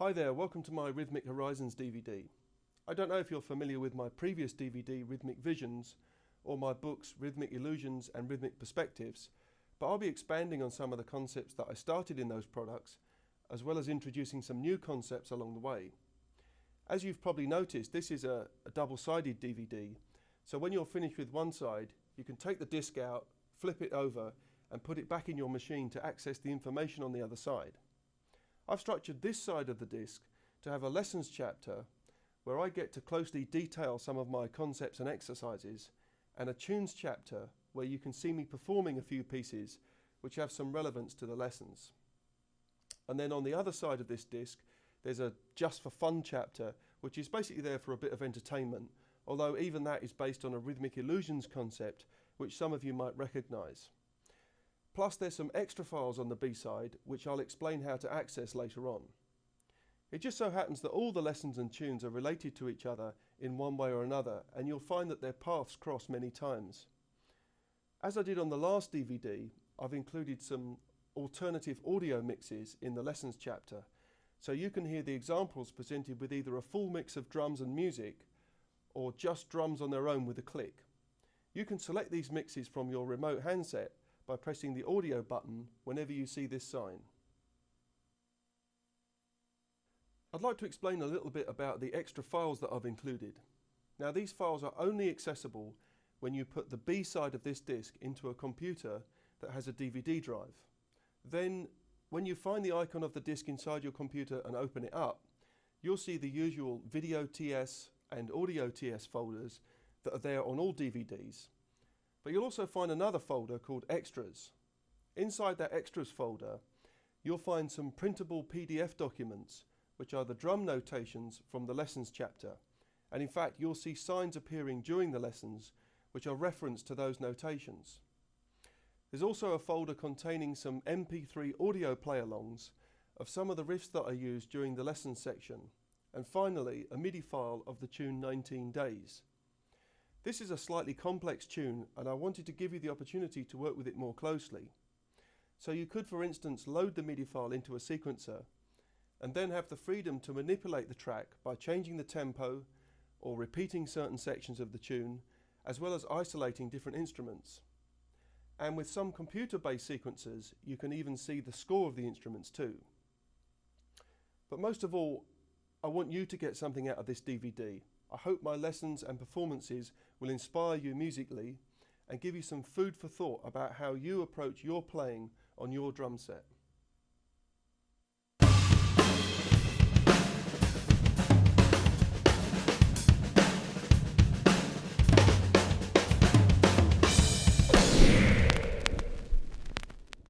Hi there, welcome to my Rhythmic Horizons DVD. I don't know if you're familiar with my previous DVD, Rhythmic Visions, or my books, Rhythmic Illusions and Rhythmic Perspectives, but I'll be expanding on some of the concepts that I started in those products, as well as introducing some new concepts along the way. As you've probably noticed, this is a double-sided DVD, so when you're finished with one side, you can take the disc out, flip it over, and put it back in your machine to access the information on the other side. I've structured this side of the disc to have a lessons chapter where I get to closely detail some of my concepts and exercises, and a tunes chapter where you can see me performing a few pieces which have some relevance to the lessons. And then on the other side of this disc there's a just for fun chapter which is basically there for a bit of entertainment, although even that is based on a rhythmic illusions concept which some of you might recognise. Plus there's some extra files on the B-side which I'll explain how to access later on. It just so happens that all the lessons and tunes are related to each other in one way or another, and you'll find that their paths cross many times. As I did on the last DVD, I've included some alternative audio mixes in the lessons chapter, so you can hear the examples presented with either a full mix of drums and music or just drums on their own with a click. You can select these mixes from your remote handset by pressing the audio button whenever you see this sign. I'd like to explain a little bit about the extra files that I've included. Now these files are only accessible when you put the B side of this disc into a computer that has a DVD drive. Then when you find the icon of the disc inside your computer and open it up, you'll see the usual Video TS and Audio TS folders that are there on all DVDs. But you'll also find another folder called Extras. Inside that Extras folder, you'll find some printable PDF documents, which are the drum notations from the lessons chapter. And in fact, you'll see signs appearing during the lessons, which are reference to those notations. There's also a folder containing some MP3 audio play-alongs of some of the riffs that I used during the lessons section. And finally, a MIDI file of the tune 19 Days. This is a slightly complex tune, and I wanted to give you the opportunity to work with it more closely. So you could, for instance, load the MIDI file into a sequencer and then have the freedom to manipulate the track by changing the tempo or repeating certain sections of the tune, as well as isolating different instruments. And with some computer-based sequencers, you can even see the score of the instruments too. But most of all, I want you to get something out of this DVD. I hope my lessons and performances will inspire you musically and give you some food for thought about how you approach your playing on your drum set.